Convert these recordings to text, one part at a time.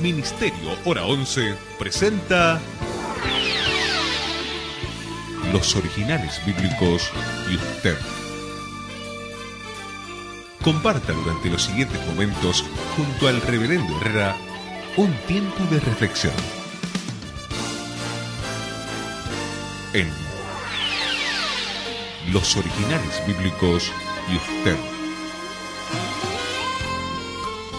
Ministerio Hora 11 presenta Los Originales Bíblicos y usted. Comparta durante los siguientes momentos junto al Reverendo Herrera un tiempo de reflexión en Los Originales Bíblicos y usted.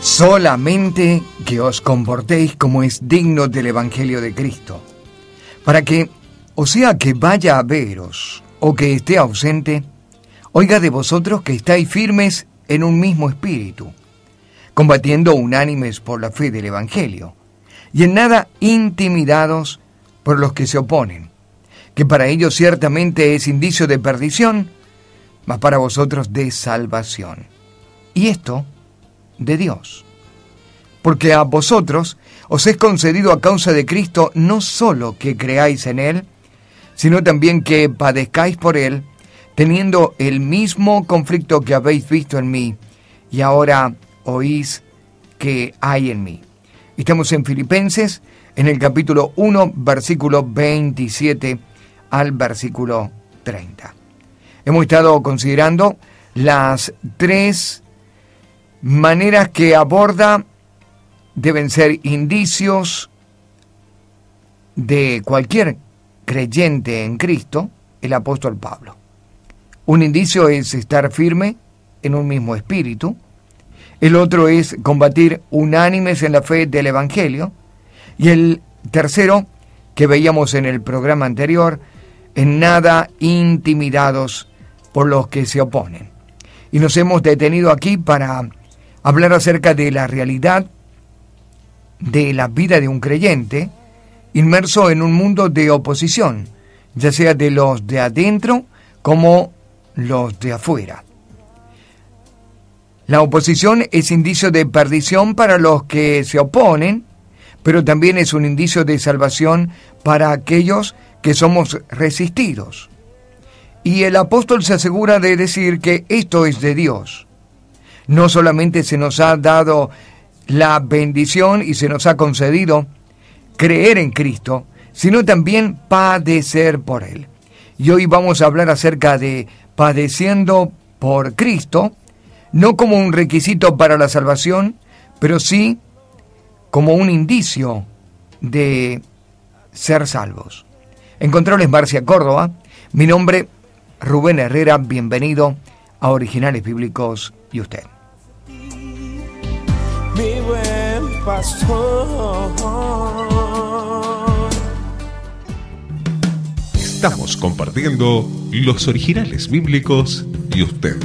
Solamente que os comportéis como es digno del Evangelio de Cristo, para que, o sea que vaya a veros o que esté ausente, oiga de vosotros que estáis firmes en un mismo espíritu, combatiendo unánimes por la fe del Evangelio, y en nada intimidados por los que se oponen, que para ellos ciertamente es indicio de perdición, mas para vosotros de salvación. Y esto de Dios, porque a vosotros os es concedido a causa de Cristo no solo que creáis en Él, sino también que padezcáis por Él, teniendo el mismo conflicto que habéis visto en mí, y ahora oís que hay en mí. Estamos en Filipenses, en el capítulo 1, versículo 27 al versículo 30. Hemos estado considerando las tres maneras que aborda deben ser indicios de cualquier creyente en Cristo, el apóstol Pablo. Un indicio es estar firme en un mismo espíritu. El otro es combatir unánimes en la fe del Evangelio. Y el tercero, que veíamos en el programa anterior, en nada intimidados por los que se oponen. Y nos hemos detenido aquí para hablar acerca de la realidad de la vida de un creyente inmerso en un mundo de oposición, ya sea de los de adentro como los de afuera. La oposición es indicio de perdición para los que se oponen, pero también es un indicio de salvación para aquellos que somos resistidos. Y el apóstol se asegura de decir que esto es de Dios. No solamente se nos ha dado la bendición y se nos ha concedido creer en Cristo, sino también padecer por Él. Y hoy vamos a hablar acerca de padeciendo por Cristo, no como un requisito para la salvación, pero sí como un indicio de ser salvos. En controles Marcia Córdoba, mi nombre Rubén Herrera, bienvenido a Originales Bíblicos y usted. Mi buen pastor. Estamos compartiendo Los Originales Bíblicos y usted.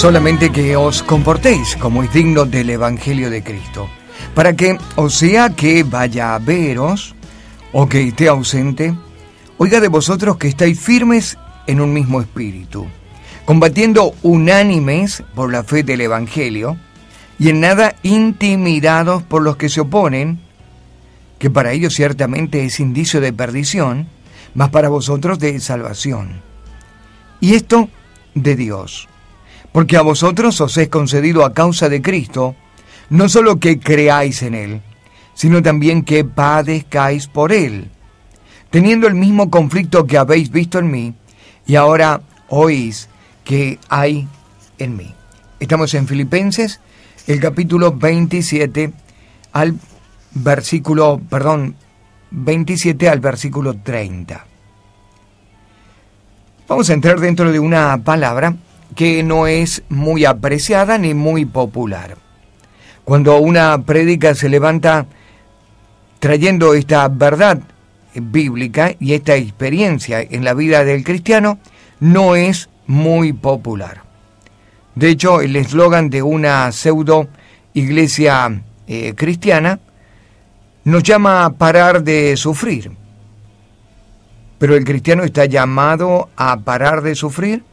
solamente que os comportéis como es digno del Evangelio de Cristo, para que, o sea que vaya a veros, o que esté ausente, oiga de vosotros que estáis firmes en un mismo espíritu, combatiendo unánimes por la fe del Evangelio, y en nada intimidados por los que se oponen, que para ellos ciertamente es indicio de perdición, mas para vosotros de salvación. Y esto de Dios, porque a vosotros os es concedido a causa de Cristo, no solo que creáis en Él, sino también que padezcáis por Él, teniendo el mismo conflicto que habéis visto en mí, y ahora oís que hay en mí. Estamos en Filipenses, el capítulo 27 al versículo 30. Vamos a entrar dentro de una palabra que no es muy apreciada ni muy popular. Cuando una prédica se levanta trayendo esta verdad bíblica y esta experiencia en la vida del cristiano, no es muy popular. De hecho, el eslogan de una pseudo iglesia cristiana nos llama a parar de sufrir. ¿Pero el cristiano está llamado a parar de sufrir?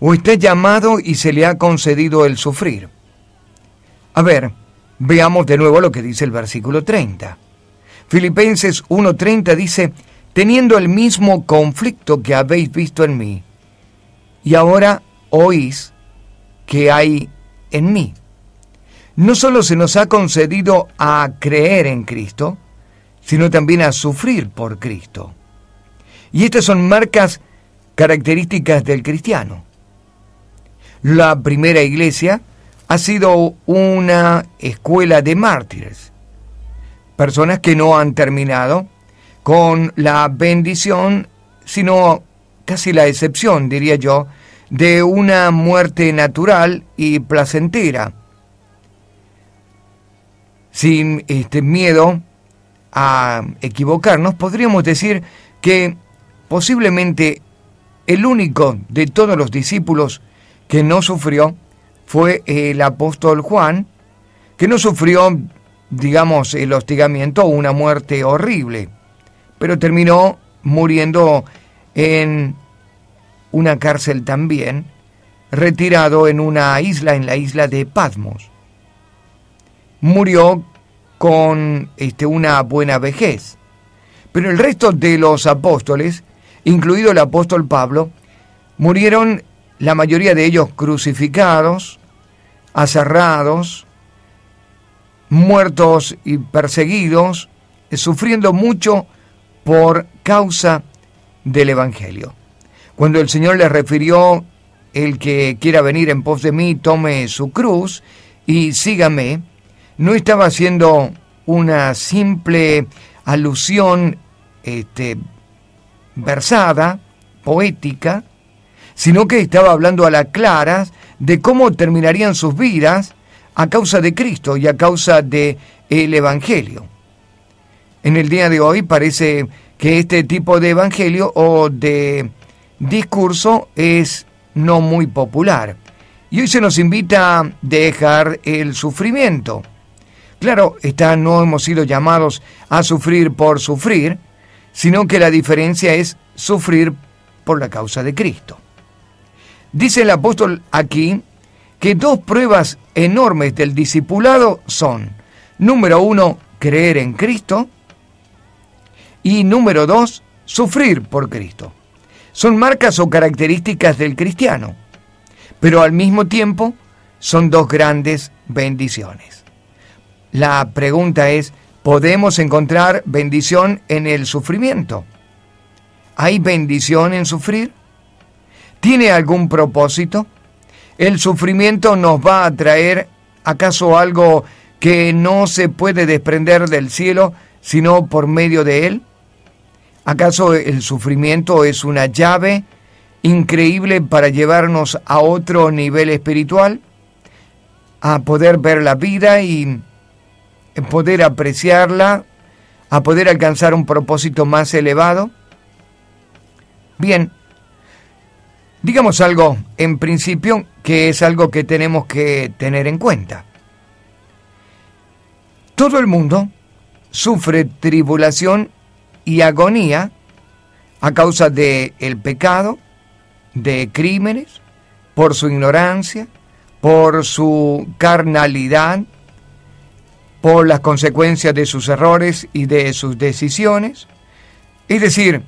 ¿O está llamado y se le ha concedido el sufrir? A ver, veamos de nuevo lo que dice el versículo 30. Filipenses 1:30 dice, teniendo el mismo conflicto que habéis visto en mí, y ahora oís que hay en mí. No solo se nos ha concedido a creer en Cristo, sino también a sufrir por Cristo. Y estas son marcas características del cristiano. La primera iglesia ha sido una escuela de mártires, personas que no han terminado con la bendición, sino casi la excepción, diría yo, de una muerte natural y placentera, sin miedo a equivocarnos. Podríamos decir que posiblemente el único de todos los discípulos que no sufrió fue el apóstol Juan, que no sufrió, digamos, el hostigamiento o una muerte horrible, pero terminó muriendo en una cárcel también, retirado en una isla, en la isla de Patmos. Murió con una buena vejez. Pero el resto de los apóstoles, incluido el apóstol Pablo, murieron, la mayoría de ellos crucificados, aserrados, muertos y perseguidos, sufriendo mucho por causa del Evangelio. Cuando el Señor les refirió, el que quiera venir en pos de mí, tome su cruz y sígame, no estaba haciendo una simple alusión versada, poética, sino que estaba hablando a las claras de cómo terminarían sus vidas a causa de Cristo y a causa del Evangelio. En el día de hoy parece que este tipo de evangelio o de discurso es no muy popular. Y hoy se nos invita a dejar el sufrimiento. Claro, no hemos sido llamados a sufrir por sufrir, sino que la diferencia es sufrir por la causa de Cristo. Dice el apóstol aquí que dos pruebas enormes del discipulado son, número 1, creer en Cristo, y número 2, sufrir por Cristo. Son marcas o características del cristiano, pero al mismo tiempo son dos grandes bendiciones. La pregunta es, ¿podemos encontrar bendición en el sufrimiento? ¿Hay bendición en sufrir? ¿Tiene algún propósito? ¿El sufrimiento nos va a traer acaso algo que no se puede desprender del cielo, sino por medio de él? ¿Acaso el sufrimiento es una llave increíble para llevarnos a otro nivel espiritual? A poder ver la vida y poder apreciarla, a poder alcanzar un propósito más elevado. Bien, Digamos algo, en principio, que es algo que tenemos que tener en cuenta. Todo el mundo sufre tribulación y agonía a causa del pecado, de crímenes, por su ignorancia, por su carnalidad, por las consecuencias de sus errores y de sus decisiones. Es decir,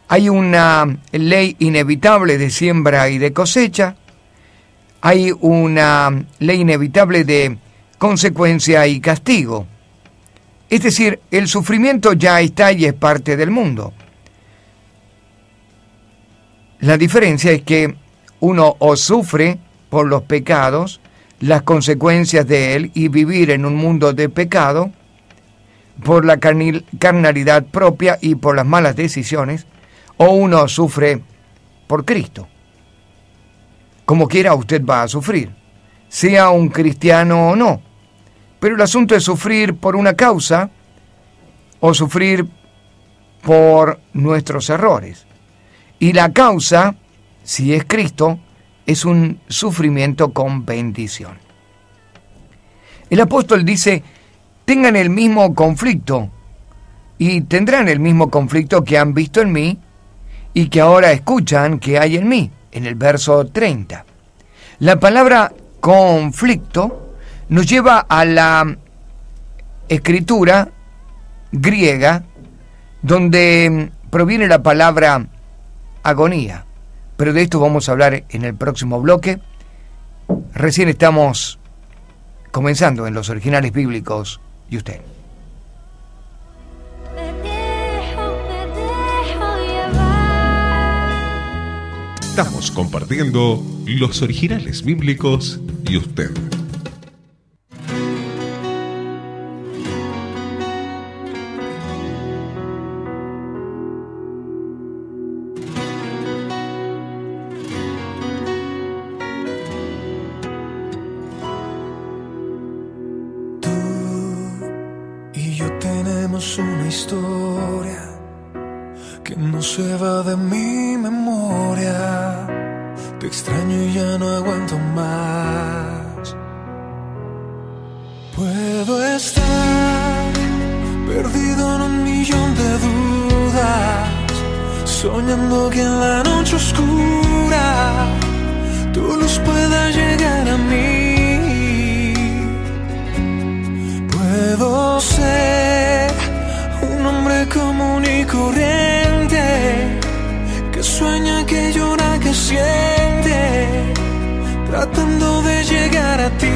hay una ley inevitable de siembra y de cosecha, hay una ley inevitable de consecuencia y castigo. Es decir, el sufrimiento ya está y es parte del mundo. La diferencia es que uno o sufre por los pecados, las consecuencias de él, y vivir en un mundo de pecado, por la carnalidad propia y por las malas decisiones, o uno sufre por Cristo. Como quiera, usted va a sufrir, sea un cristiano o no. Pero el asunto es sufrir por una causa o sufrir por nuestros errores. Y la causa, si es Cristo, es un sufrimiento con bendición. El apóstol dice, tengan el mismo conflicto y tendrán el mismo conflicto que han visto en mí y que ahora escuchan que hay en mí, en el verso 30. La palabra conflicto nos lleva a la escritura griega, donde proviene la palabra agonía. Pero de esto vamos a hablar en el próximo bloque. Recién estamos comenzando en los originales bíblicos y usted. Estamos compartiendo los originales bíblicos y usted. Una historia que no se va de mi memoria. Te extraño y ya no aguanto más. Puedo estar perdido en un millón de dudas, soñando que en la noche oscura tu luz pueda llegar a mí. Puedo ser un hombre común y corriente, que sueña, que llora, que siente, tratando de llegar a ti.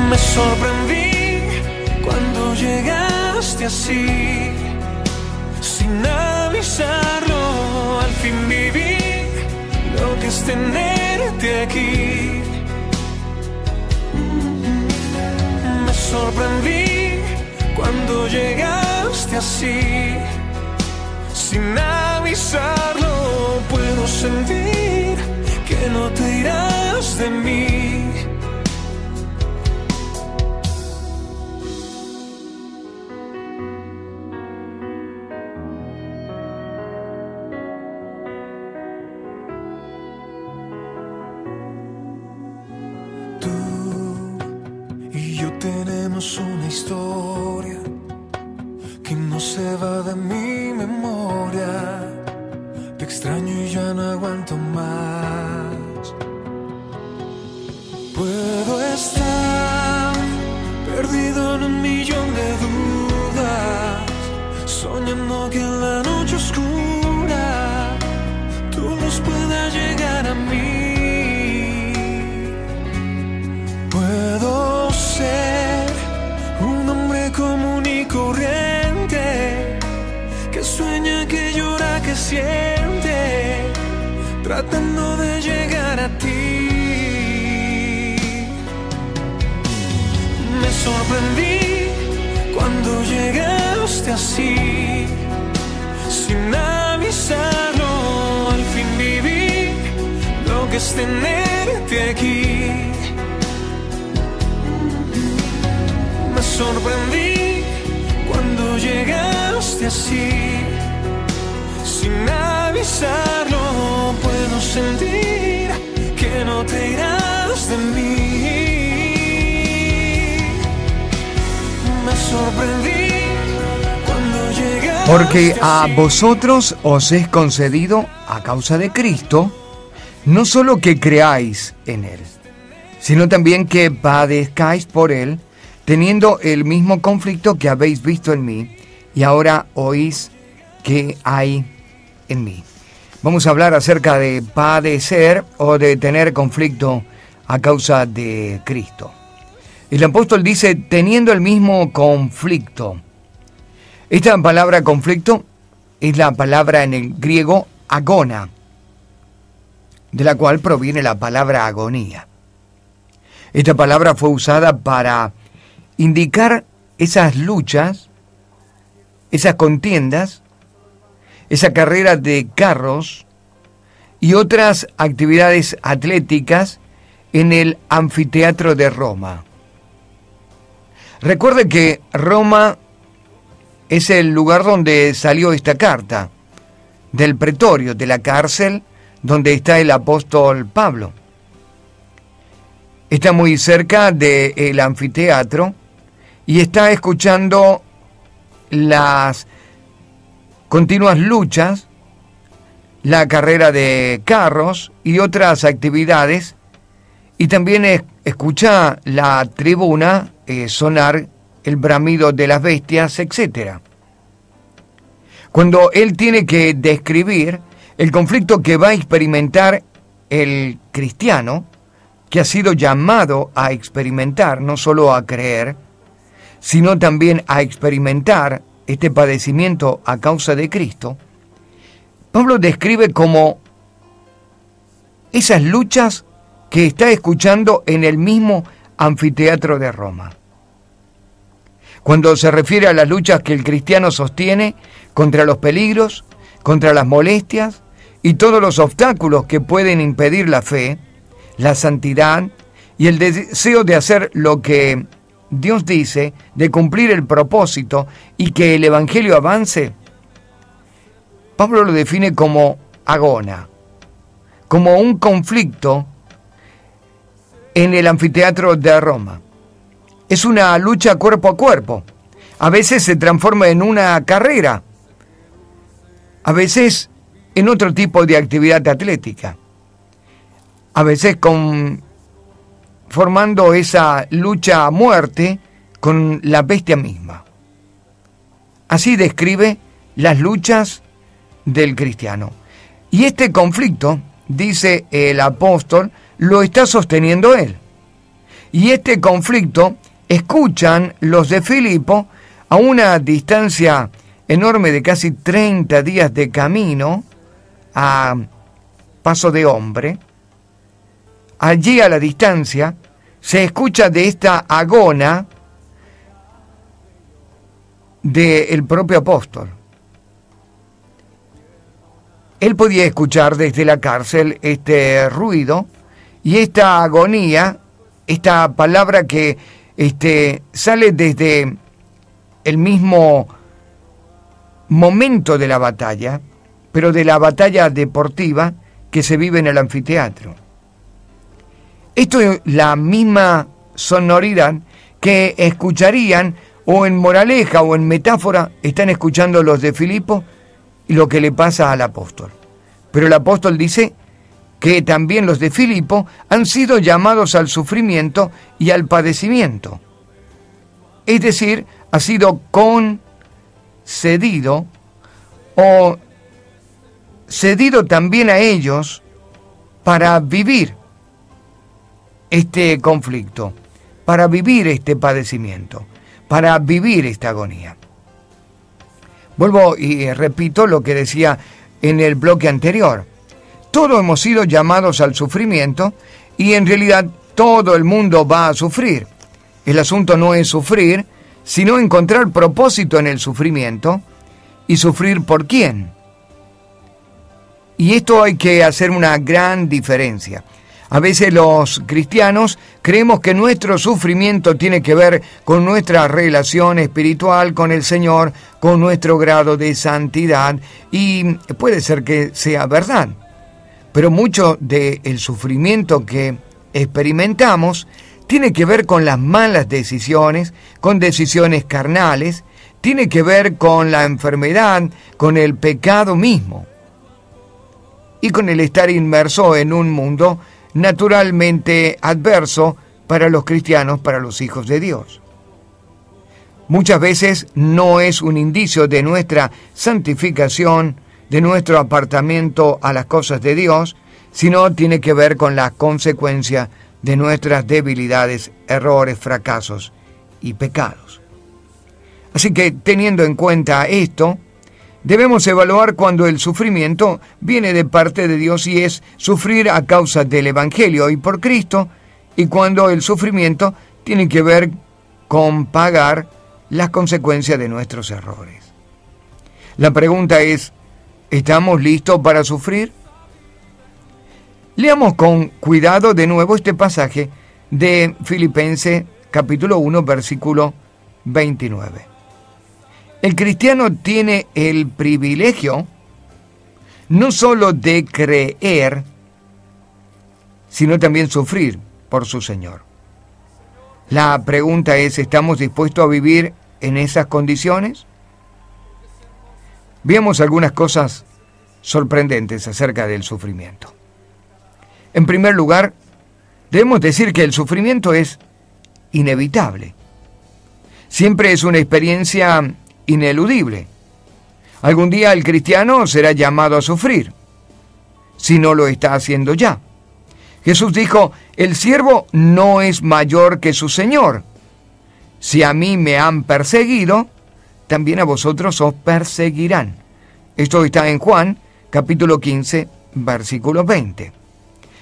Me sorprendí cuando llegaste así, sin avisarlo. Al fin viví lo que es tenerte aquí. Sorprendí cuando llegaste así, sin avisarlo. Puedo sentir que no te irás de mí. Tenemos una historia que no se va de mi memoria. Te extraño y ya no aguanto más. Puedo estar perdido en un millón de dudas, soñando que en la noche oscura tu luz pueda llegar a mí. Puedo ser un hombre común y corriente, que sueña, que llora, que siente, tratando de llegar a ti. Me sorprendí cuando llegaste así, sin avisarlo. Al fin viví lo que es tenerte aquí. Me sorprendí cuando llegaste así, detrás de mí. Me sorprendí cuando llegaste. Porque a vosotros os es concedido, a causa de Cristo, no solo que creáis en Él, sino también que padezcáis por Él, teniendo el mismo conflicto que habéis visto en mí, y ahora oís que hay en mí. Vamos a hablar acerca de padecer o de tener conflicto a causa de Cristo. El apóstol dice, teniendo el mismo conflicto. Esta palabra conflicto es la palabra en el griego agona, de la cual proviene la palabra agonía. Esta palabra fue usada para indicar esas luchas, esas contiendas, esa carrera de carros y otras actividades atléticas en el anfiteatro de Roma. Recuerde que Roma es el lugar donde salió esta carta, del pretorio, de la cárcel donde está el apóstol Pablo. Está muy cerca del anfiteatro y está escuchando las continuas luchas, la carrera de carros y otras actividades, y también escucha la tribuna sonar el bramido de las bestias, etc. Cuando él tiene que describir el conflicto que va a experimentar el cristiano, que ha sido llamado a experimentar, no solo a creer, sino también a experimentar este padecimiento a causa de Cristo, Pablo describe como esas luchas que está escuchando en el mismo anfiteatro de Roma. Cuando se refiere a las luchas que el cristiano sostiene contra los peligros, contra las molestias y todos los obstáculos que pueden impedir la fe, la santidad y el deseo de hacer lo que Dios dice, de cumplir el propósito y que el Evangelio avance, Pablo lo define como agona, como un conflicto en el anfiteatro de Roma. Es una lucha cuerpo a cuerpo. A veces se transforma en una carrera, a veces en otro tipo de actividad atlética, a veces formando esa lucha a muerte con la bestia misma. Así describe las luchas del cristiano. Y este conflicto, dice el apóstol, lo está sosteniendo él. Y este conflicto escuchan los de Filipo a una distancia enorme de casi 30 días de camino a paso de hombre. Allí a la distancia se escucha de esta agona del propio apóstol. Él podía escuchar desde la cárcel este ruido y esta agonía, esta palabra que sale desde el mismo momento de la batalla, pero de la batalla deportiva que se vive en el anfiteatro. Esto es la misma sonoridad que escucharían o en moraleja o en metáfora están escuchando los de Filipo y lo que le pasa al apóstol. Pero el apóstol dice que también los de Filipo han sido llamados al sufrimiento y al padecimiento. Es decir, ha sido concedido o cedido también a ellos para vivir este conflicto, para vivir este padecimiento, para vivir esta agonía. Vuelvo y repito lo que decía en el bloque anterior. Todos hemos sido llamados al sufrimiento y en realidad todo el mundo va a sufrir. El asunto no es sufrir, sino encontrar propósito en el sufrimiento y sufrir por quién. Y esto hay que hacer una gran diferencia. A veces los cristianos creemos que nuestro sufrimiento tiene que ver con nuestra relación espiritual con el Señor, con nuestro grado de santidad, y puede ser que sea verdad. Pero mucho del sufrimiento que experimentamos tiene que ver con las malas decisiones, con decisiones carnales, tiene que ver con la enfermedad, con el pecado mismo y con el estar inmerso en un mundo naturalmente adverso para los cristianos, para los hijos de Dios. Muchas veces no es un indicio de nuestra santificación, de nuestro apartamiento a las cosas de Dios, sino tiene que ver con la consecuencia de nuestras debilidades, errores, fracasos y pecados. Así que, teniendo en cuenta esto, debemos evaluar cuando el sufrimiento viene de parte de Dios y es sufrir a causa del Evangelio y por Cristo, y cuando el sufrimiento tiene que ver con pagar las consecuencias de nuestros errores. La pregunta es, ¿estamos listos para sufrir? Leamos con cuidado de nuevo este pasaje de Filipenses capítulo 1, versículo 29. El cristiano tiene el privilegio no solo de creer, sino también sufrir por su Señor. La pregunta es, ¿estamos dispuestos a vivir en esas condiciones? Veamos algunas cosas sorprendentes acerca del sufrimiento. En primer lugar, debemos decir que el sufrimiento es inevitable. Siempre es una experiencia ineludible. Algún día el cristiano será llamado a sufrir, si no lo está haciendo ya. Jesús dijo, el siervo no es mayor que su Señor. Si a mí me han perseguido, también a vosotros os perseguirán. Esto está en Juan, capítulo 15, versículo 20.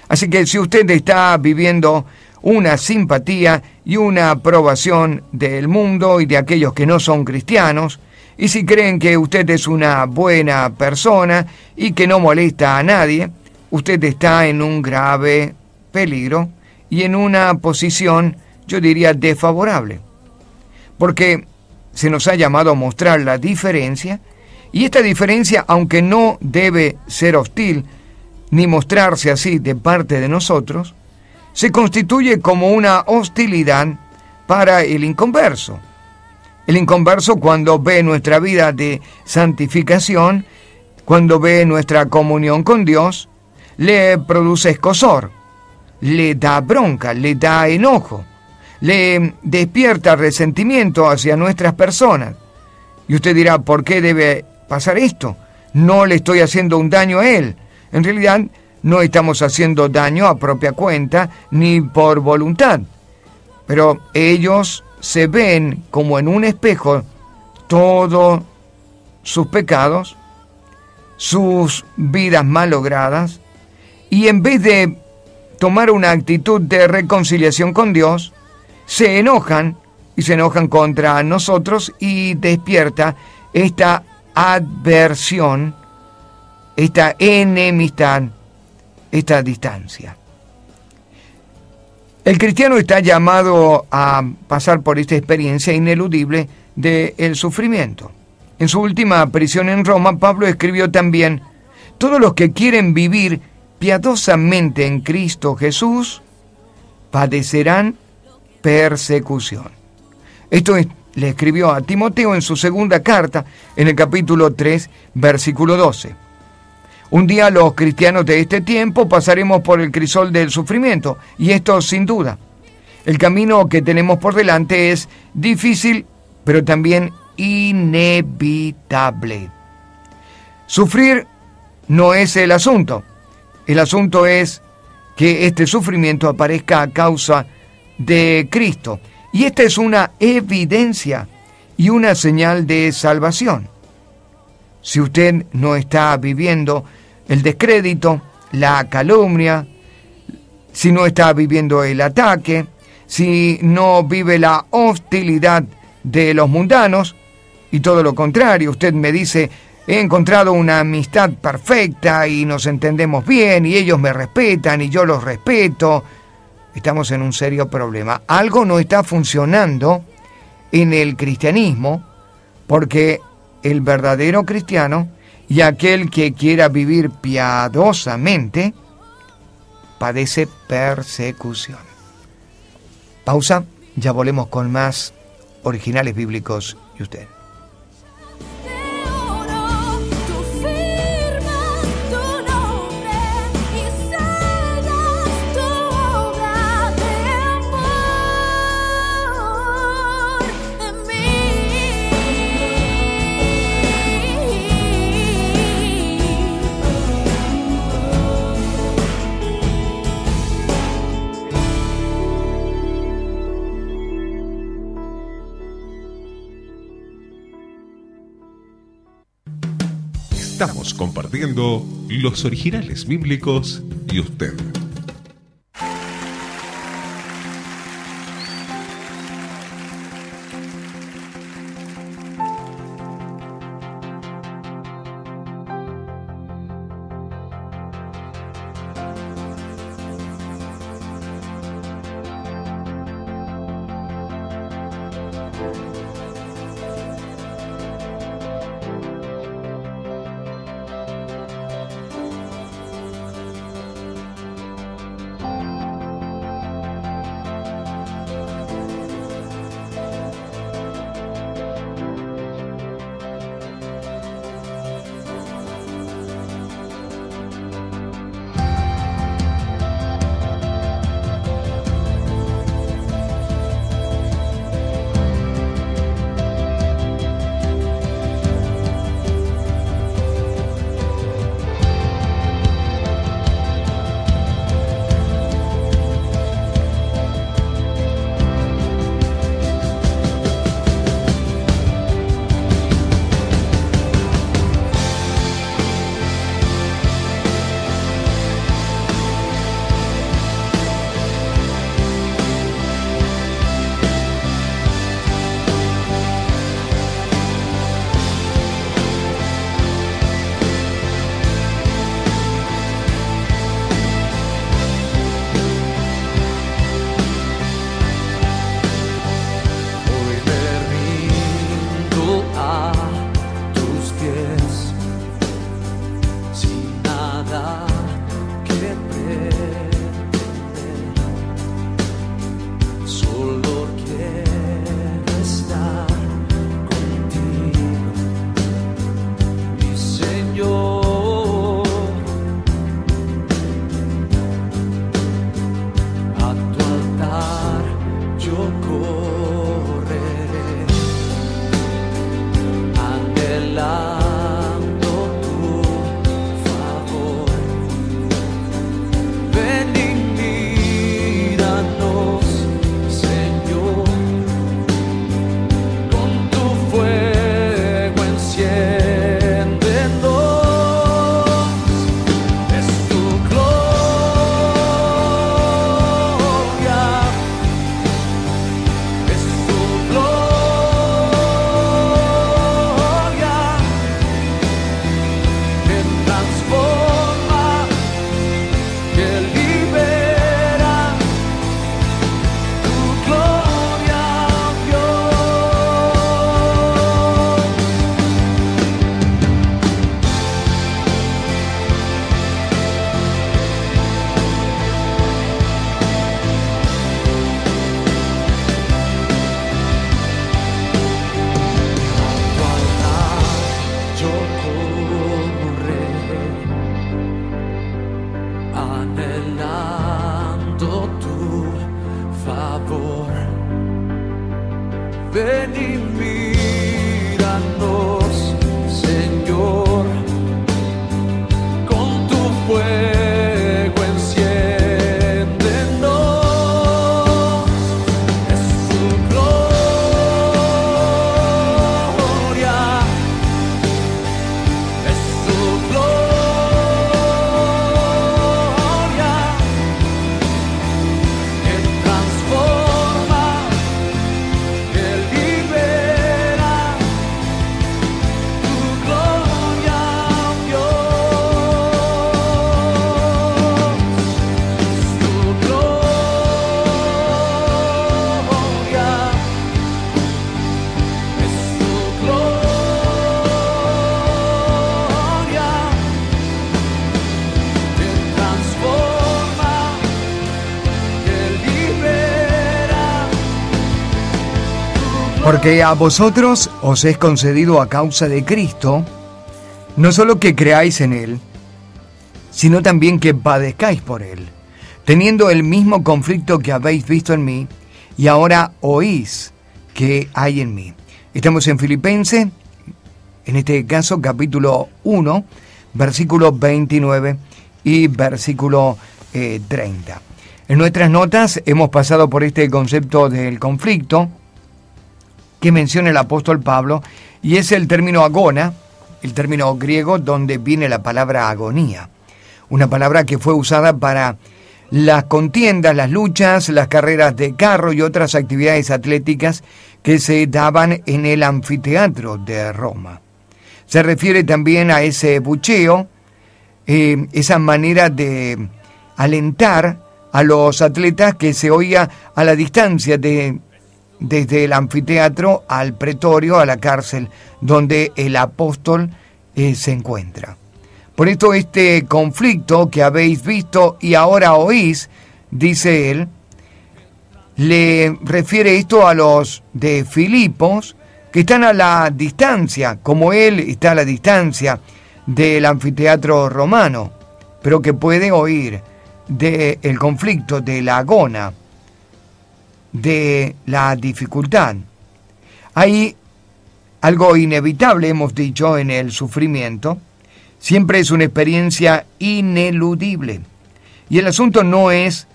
Así que si usted está viviendo una simpatía y una aprobación del mundo y de aquellos que no son cristianos, y si creen que usted es una buena persona y que no molesta a nadie, usted está en un grave peligro y en una posición, yo diría, desfavorable. Porque se nos ha llamado a mostrar la diferencia, y esta diferencia, aunque no debe ser hostil, ni mostrarse así de parte de nosotros, se constituye como una hostilidad para el inconverso. El inconverso, cuando ve nuestra vida de santificación, cuando ve nuestra comunión con Dios, le produce escozor, le da bronca, le da enojo, le despierta resentimiento hacia nuestras personas. Y usted dirá, ¿por qué debe pasar esto? No le estoy haciendo un daño a él. En realidad, no estamos haciendo daño a propia cuenta ni por voluntad. Pero ellos se ven como en un espejo todos sus pecados, sus vidas malogradas, y en vez de tomar una actitud de reconciliación con Dios, se enojan y se enojan contra nosotros y despierta esta adversión, esta enemistad, esta distancia. El cristiano está llamado a pasar por esta experiencia ineludible del sufrimiento. En su última prisión en Roma, Pablo escribió también, todos los que quieren vivir piadosamente en Cristo Jesús padecerán persecución. Esto le escribió a Timoteo en su segunda carta, en el capítulo 3, versículo 12. Un día los cristianos de este tiempo pasaremos por el crisol del sufrimiento, y esto sin duda. El camino que tenemos por delante es difícil, pero también inevitable. Sufrir no es el asunto. El asunto es que este sufrimiento aparezca a causa de Cristo. Y esta es una evidencia y una señal de salvación. Si usted no está viviendo el descrédito, la calumnia, si no está viviendo el ataque, si no vive la hostilidad de los mundanos, y todo lo contrario, usted me dice, he encontrado una amistad perfecta y nos entendemos bien y ellos me respetan y yo los respeto, estamos en un serio problema. Algo no está funcionando en el cristianismo, porque el verdadero cristiano y aquel que quiera vivir piadosamente padece persecución. Pausa, ya volvemos con más originales bíblicos y usted. Estamos compartiendo los originales bíblicos y usted. Porque a vosotros os es concedido a causa de Cristo, no solo que creáis en Él, sino también que padezcáis por Él, teniendo el mismo conflicto que habéis visto en mí, y ahora oís que hay en mí. Estamos en Filipenses, en este caso capítulo 1, versículo 29 y versículo 30. En nuestras notas hemos pasado por este concepto del conflicto que menciona el apóstol Pablo, y es el término agona, el término griego donde viene la palabra agonía, una palabra que fue usada para las contiendas, las luchas, las carreras de carro y otras actividades atléticas que se daban en el anfiteatro de Roma. Se refiere también a ese bucheo, esa manera de alentar a los atletas que se oía a la distancia desde el anfiteatro al pretorio, a la cárcel, donde el apóstol se encuentra. Por esto este conflicto que habéis visto y ahora oís, dice él, le refiere esto a los de Filipos, que están a la distancia, como él está a la distancia del anfiteatro romano, pero que puede oír del conflicto, de la agona, de la dificultad. Hay algo inevitable, hemos dicho, en el sufrimiento. Siempre es una experiencia ineludible. Y el asunto no es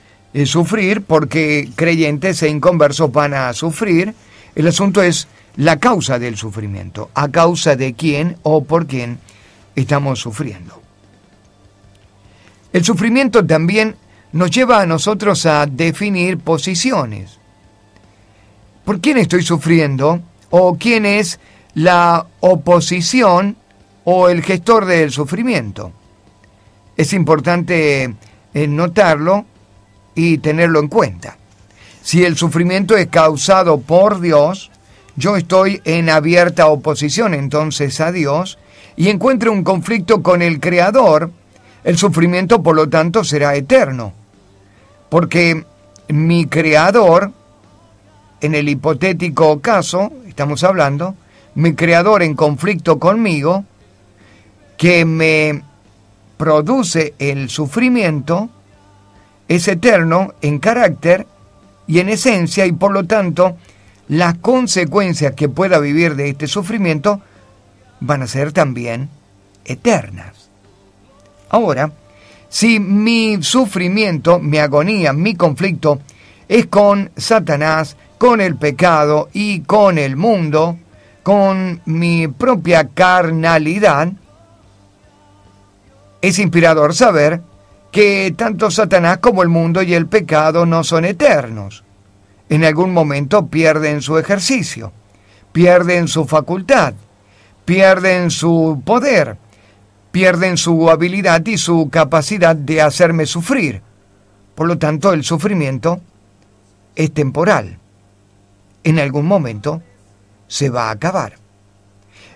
sufrir, porque creyentes e inconversos van a sufrir. El asunto es la causa del sufrimiento. ¿A causa de quién o por quién estamos sufriendo? El sufrimiento también nos lleva a nosotros a definir posiciones. ¿Por quién estoy sufriendo? ¿O quién es la oposición o el gestor del sufrimiento? Es importante notarlo y tenerlo en cuenta. Si el sufrimiento es causado por Dios, yo estoy en abierta oposición entonces a Dios y encuentro un conflicto con el Creador, el sufrimiento por lo tanto será eterno. Porque mi Creador, en el hipotético caso, estamos hablando, mi Creador en conflicto conmigo, que me produce el sufrimiento, es eterno en carácter y en esencia, y por lo tanto, las consecuencias que pueda vivir de este sufrimiento van a ser también eternas. Ahora, si mi sufrimiento, mi agonía, mi conflicto es con Satanás, con el pecado y con el mundo, con mi propia carnalidad, es inspirador saber que tanto Satanás como el mundo y el pecado no son eternos. En algún momento pierden su ejercicio, pierden su facultad, pierden su poder, pierden su habilidad y su capacidad de hacerme sufrir. Por lo tanto, el sufrimiento es temporal. En algún momento se va a acabar.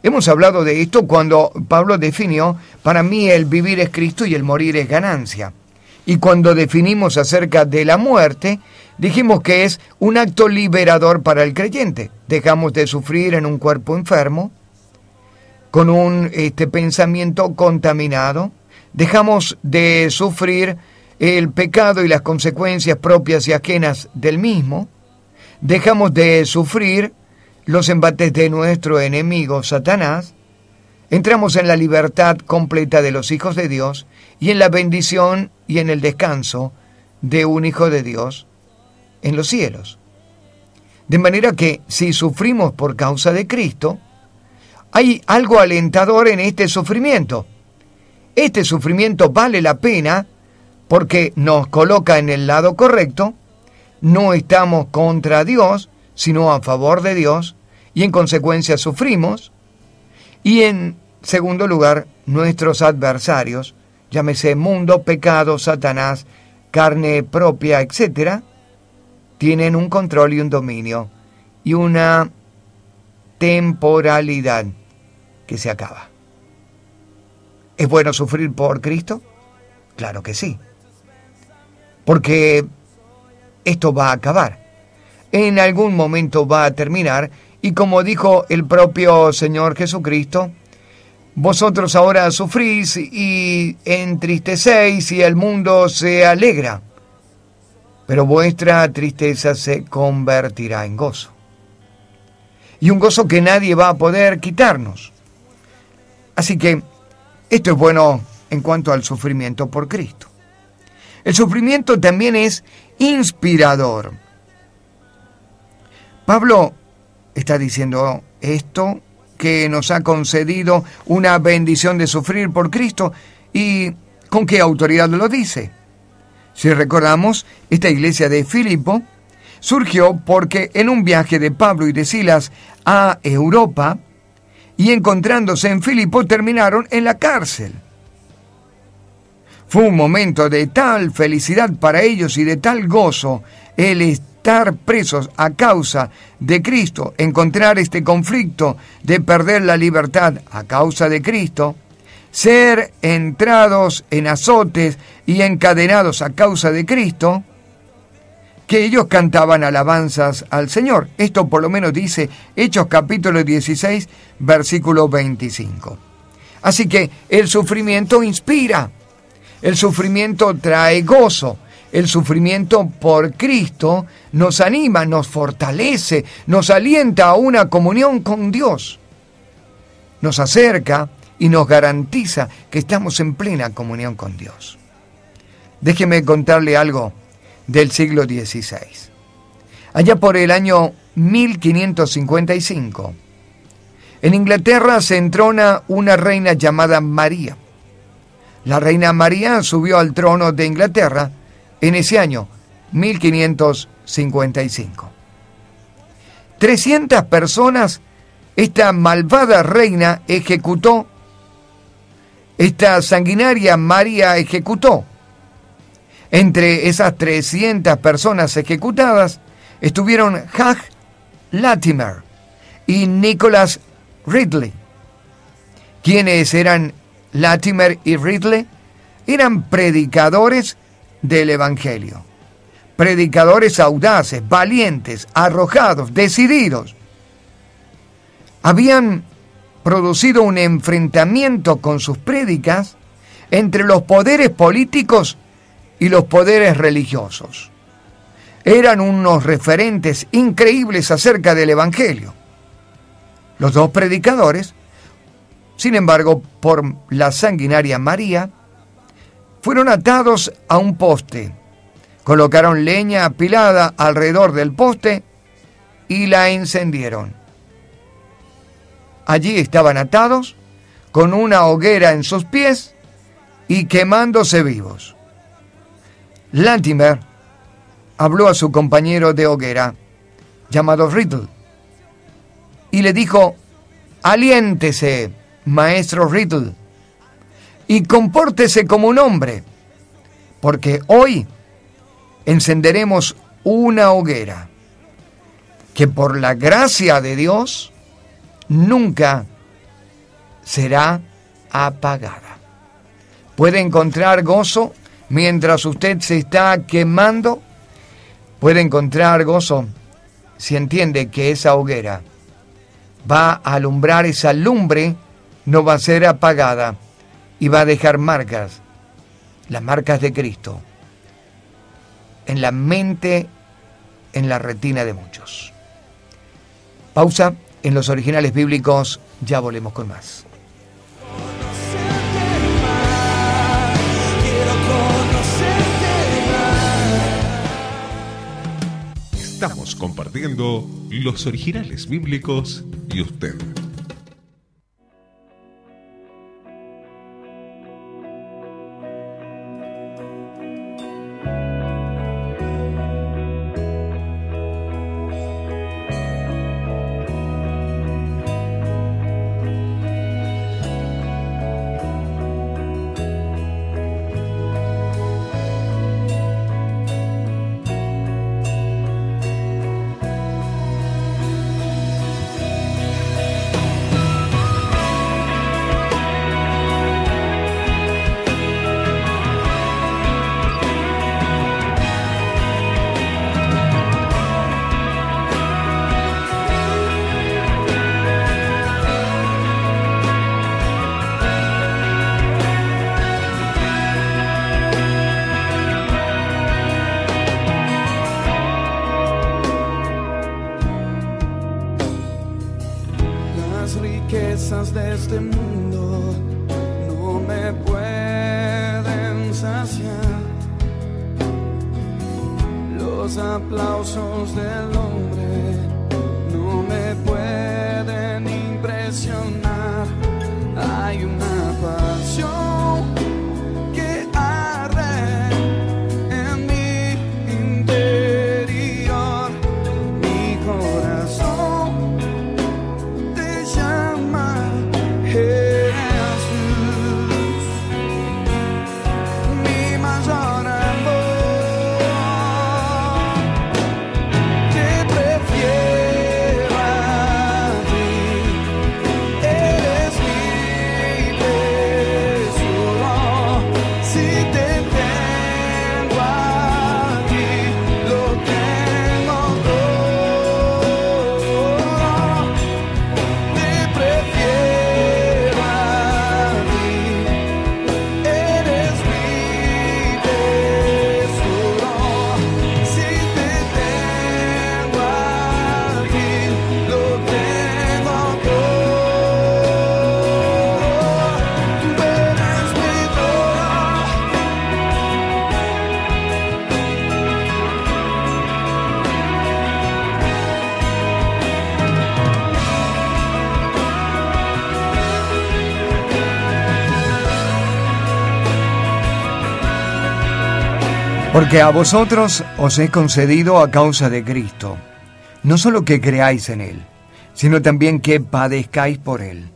Hemos hablado de esto cuando Pablo definió: para mí el vivir es Cristo y el morir es ganancia. Y cuando definimos acerca de la muerte, dijimos que es un acto liberador para el creyente. Dejamos de sufrir en un cuerpo enfermo, con un pensamiento contaminado. Dejamos de sufrir el pecado y las consecuencias propias y ajenas del mismo. Dejamos de sufrir los embates de nuestro enemigo Satanás. Entramos en la libertad completa de los hijos de Dios y en la bendición y en el descanso de un hijo de Dios en los cielos. De manera que si sufrimos por causa de Cristo, hay algo alentador en este sufrimiento. Este sufrimiento vale la pena porque nos coloca en el lado correcto. No estamos contra Dios, sino a favor de Dios, y en consecuencia sufrimos. Y en segundo lugar, nuestros adversarios, llámese mundo, pecado, Satanás, carne propia, etc., tienen un control y un dominio y una temporalidad que se acaba. ¿Es bueno sufrir por Cristo? Claro que sí. Porque esto va a acabar. En algún momento va a terminar Y como dijo el propio Señor Jesucristo, vosotros ahora sufrís y entristecéis y el mundo se alegra, pero vuestra tristeza se convertirá en gozo. Y un gozo que nadie va a poder quitarnos. Así que esto es bueno en cuanto al sufrimiento por Cristo. El sufrimiento también es inspirador. Pablo está diciendo esto, que nos ha concedido una bendición de sufrir por Cristo. ¿Y con qué autoridad lo dice? Si recordamos, esta iglesia de Filipo surgió porque en un viaje de Pablo y de Silas a Europa, y encontrándose en Filipo, terminaron en la cárcel. Fue un momento de tal felicidad para ellos y de tal gozo el estar presos a causa de Cristo, encontrar este conflicto de perder la libertad a causa de Cristo, ser entrados en azotes y encadenados a causa de Cristo, que ellos cantaban alabanzas al Señor. Esto por lo menos dice Hechos capítulo 16, versículo 25. Así que el sufrimiento inspira, el sufrimiento trae gozo, el sufrimiento por Cristo nos anima, nos fortalece, nos alienta a una comunión con Dios, nos acerca y nos garantiza que estamos en plena comunión con Dios. Déjeme contarle algo del siglo XVI. Allá por el año 1555, en Inglaterra se entrona una reina llamada María. La reina María subió al trono de Inglaterra en ese año 1555. 300 personas esta malvada reina ejecutó, esta sanguinaria María ejecutó. Entre esas 300 personas ejecutadas estuvieron Hugh Latimer y Nicholas Ridley. ¿Quiénes eran Latimer y Ridley? Eran predicadores del Evangelio. Predicadores audaces, valientes, arrojados, decididos. Habían producido un enfrentamiento con sus prédicas entre los poderes políticos y los poderes religiosos. Eran unos referentes increíbles acerca del Evangelio. Los dos predicadores, sin embargo, por la sanguinaria María, fueron atados a un poste, colocaron leña apilada alrededor del poste y la encendieron. Allí estaban atados, con una hoguera en sus pies y quemándose vivos. Latimer habló a su compañero de hoguera, llamado Riddle, y le dijo: aliéntese, maestro Riddle, y compórtese como un hombre, porque hoy encenderemos una hoguera que por la gracia de Dios nunca será apagada. Puede encontrar gozo mientras usted se está quemando. Puede encontrar gozo si entiende que esa hoguera va a alumbrar, esa lumbre no va a ser apagada y va a dejar marcas, las marcas de Cristo, en la mente, en la retina de muchos. Pausa en los originales bíblicos, ya volvemos con más. Estamos compartiendo los originales bíblicos y usted. Los aplausos del hombre no me pueden impresionar. Hay una pasión que arde en mi interior. Mi corazón te llama Jesús, mi mayor amor. Te prefiero a ti, eres mi tesoro. Si te tengo a ti, lo tengo todo. Te prefiero a ti, eres mi tesoro. Si te tengo a ti, lo tengo todo. Tú eres mi todo. Porque a vosotros os he concedido a causa de Cristo, no solo que creáis en Él, sino también que padezcáis por Él,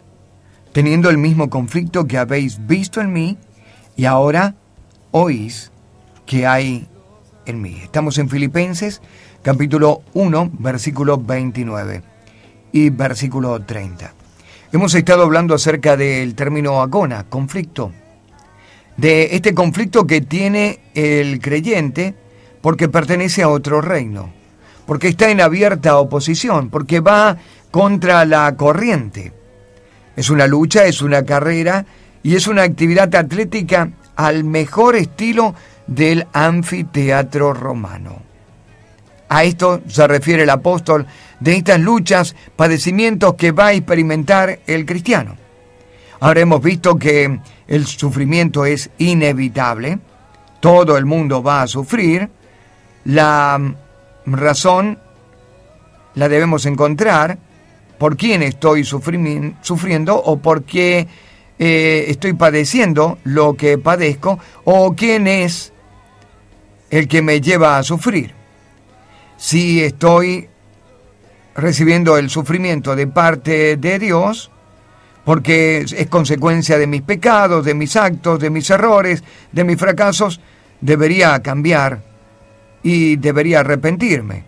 teniendo el mismo conflicto que habéis visto en mí y ahora oís que hay en mí. Estamos en Filipenses, capítulo 1, versículo 29 y versículo 30. Hemos estado hablando acerca del término agona, conflicto, de este conflicto que tiene el creyente porque pertenece a otro reino, porque está en abierta oposición, porque va contra la corriente. Es una lucha, es una carrera y es una actividad atlética al mejor estilo del anfiteatro romano. A esto se refiere el apóstol de estas luchas, padecimientos que va a experimentar el cristiano. Ahora hemos visto que el sufrimiento es inevitable, todo el mundo va a sufrir, la razón la debemos encontrar, por quién estoy sufriendo o por qué estoy padeciendo lo que padezco o quién es el que me lleva a sufrir. Si estoy recibiendo el sufrimiento de parte de Dios, porque es consecuencia de mis pecados, de mis actos, de mis errores, de mis fracasos, debería cambiar y debería arrepentirme,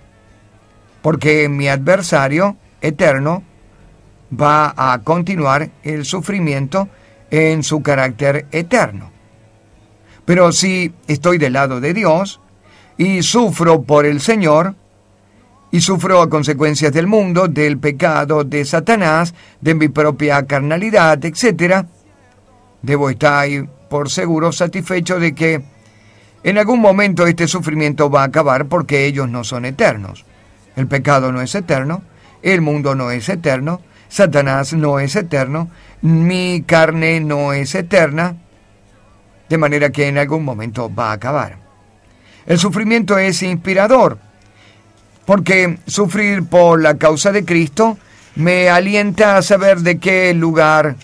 porque mi adversario eterno va a continuar el sufrimiento en su carácter eterno. Pero si estoy del lado de Dios y sufro por el Señor, y sufro a consecuencias del mundo, del pecado, de Satanás, de mi propia carnalidad, etc., debo estar por seguro satisfecho de que en algún momento este sufrimiento va a acabar, porque ellos no son eternos. El pecado no es eterno, el mundo no es eterno, Satanás no es eterno, mi carne no es eterna, de manera que en algún momento va a acabar. El sufrimiento es inspirador, porque sufrir por la causa de Cristo me alienta a saber de qué lugar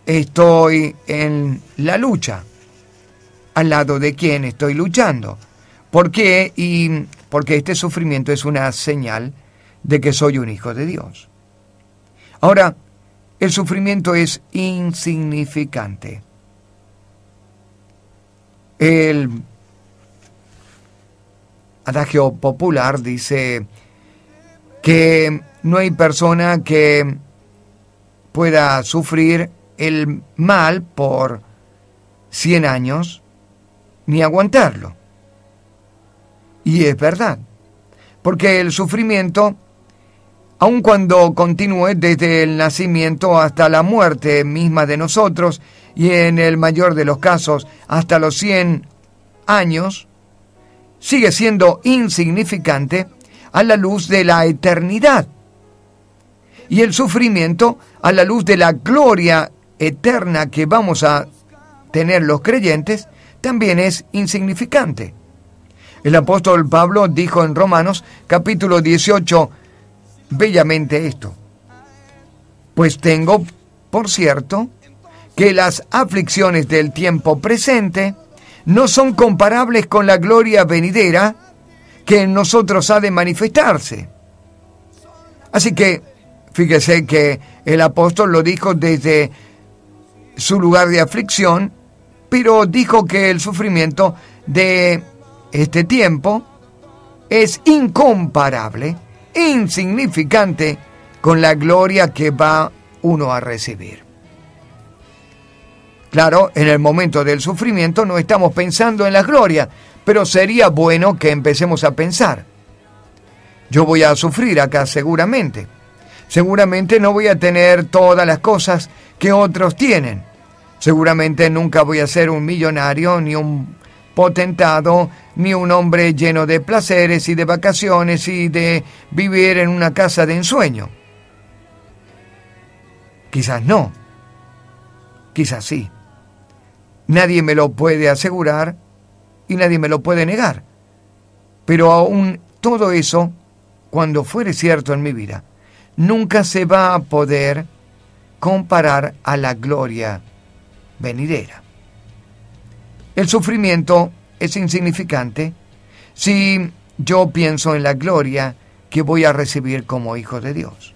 estoy en la lucha, al lado de quién estoy luchando. ¿Por qué? Y porque este sufrimiento es una señal de que soy un hijo de Dios. Ahora, el sufrimiento es insignificante. El adagio popular dice que no hay persona que pueda sufrir el mal por 100 años ni aguantarlo. Y es verdad, porque el sufrimiento, aun cuando continúe desde el nacimiento hasta la muerte misma de nosotros, y en el mayor de los casos hasta los 100 años, sigue siendo insignificante a la luz de la eternidad. Y el sufrimiento, a la luz de la gloria eterna que vamos a tener los creyentes, también es insignificante. El apóstol Pablo dijo en Romanos capítulo 18 bellamente esto: pues tengo por cierto que las aflicciones del tiempo presente no son comparables con la gloria venidera que en nosotros ha de manifestarse. Así que, fíjese que el apóstol lo dijo desde su lugar de aflicción, pero dijo que el sufrimiento de este tiempo es incomparable, insignificante con la gloria que va uno a recibir. Claro, en el momento del sufrimiento no estamos pensando en la gloria, pero sería bueno que empecemos a pensar. Yo voy a sufrir acá seguramente. Seguramente no voy a tener todas las cosas que otros tienen. Seguramente nunca voy a ser un millonario, ni un potentado, ni un hombre lleno de placeres y de vacaciones y de vivir en una casa de ensueño. Quizás no. Quizás sí. Nadie me lo puede asegurar y nadie me lo puede negar. Pero aún todo eso, cuando fuere cierto en mi vida, nunca se va a poder comparar a la gloria venidera. El sufrimiento es insignificante si yo pienso en la gloria que voy a recibir como hijo de Dios.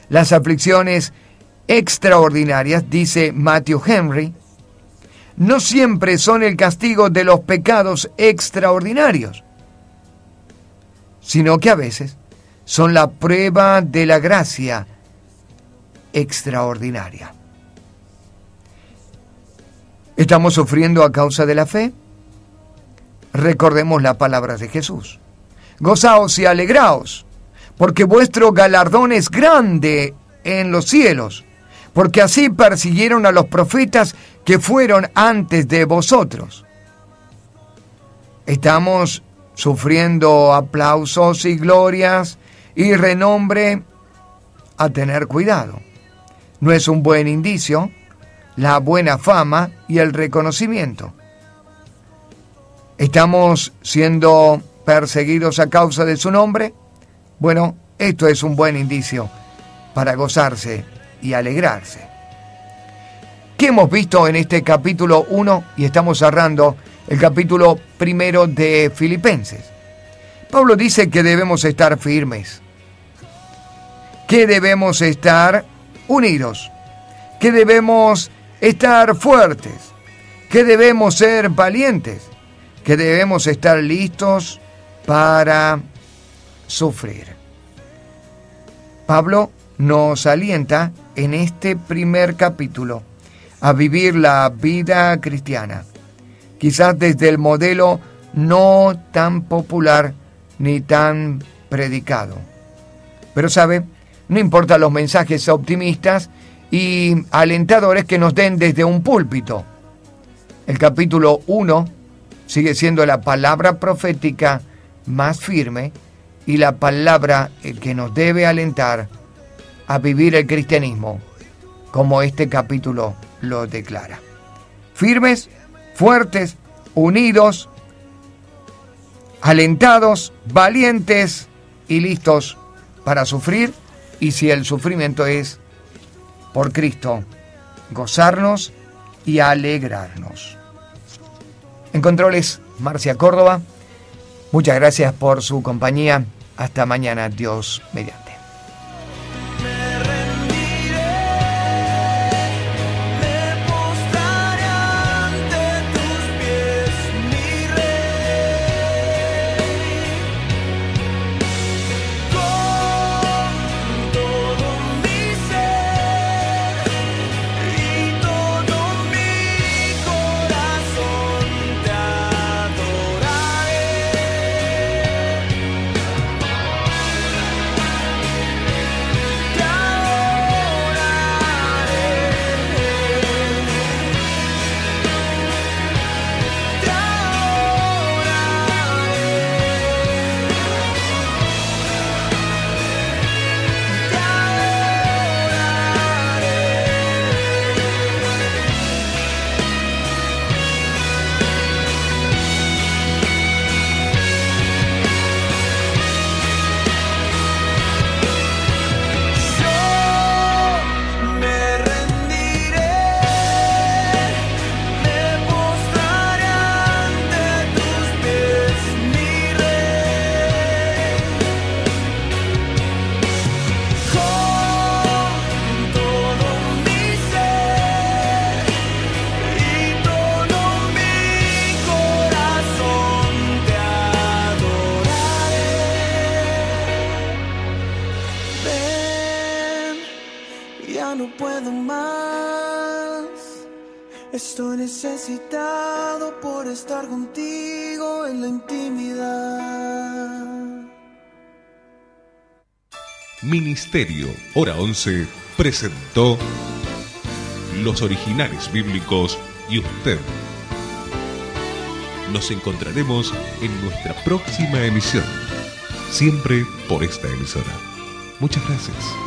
Las aflicciones extraordinarias, dice Matthew Henry, no siempre son el castigo de los pecados extraordinarios, sino que a veces son la prueba de la gracia extraordinaria. ¿Estamos sufriendo a causa de la fe? Recordemos las palabras de Jesús. Gozaos y alegraos, porque vuestro galardón es grande en los cielos, porque así persiguieron a los profetas que fueron antes de vosotros. Estamos sufriendo aplausos y glorias y renombre. A tener cuidado. No es un buen indicio la buena fama y el reconocimiento. ¿Estamos siendo perseguidos a causa de su nombre? Bueno, esto es un buen indicio para gozarse y alegrarse. ¿Qué hemos visto en este capítulo 1? Y estamos cerrando el capítulo 1 de Filipenses. Pablo dice que debemos estar firmes, que debemos estar unidos, que debemos estar fuertes, que debemos ser valientes, que debemos estar listos para sufrir. Pablo nos alienta en este primer capítulo a vivir la vida cristiana, quizás desde el modelo no tan popular ni tan predicado. Pero sabe, no importa los mensajes optimistas y alentadores que nos den desde un púlpito. El capítulo 1 sigue siendo la palabra profética más firme y la palabra que nos debe alentar a vivir el cristianismo, como este capítulo lo declara. Firmes, fuertes, unidos, alentados, valientes y listos para sufrir, y si el sufrimiento es por Cristo, gozarnos y alegrarnos. En controles, Marcia Córdoba. Muchas gracias por su compañía. Hasta mañana, Dios mediante. puedo más. Estoy necesitado por estar contigo en la intimidad. Ministerio Hora 11 presentó Los Originales Bíblicos y usted. Nos encontraremos en nuestra próxima emisión, siempre por esta emisora. Muchas gracias.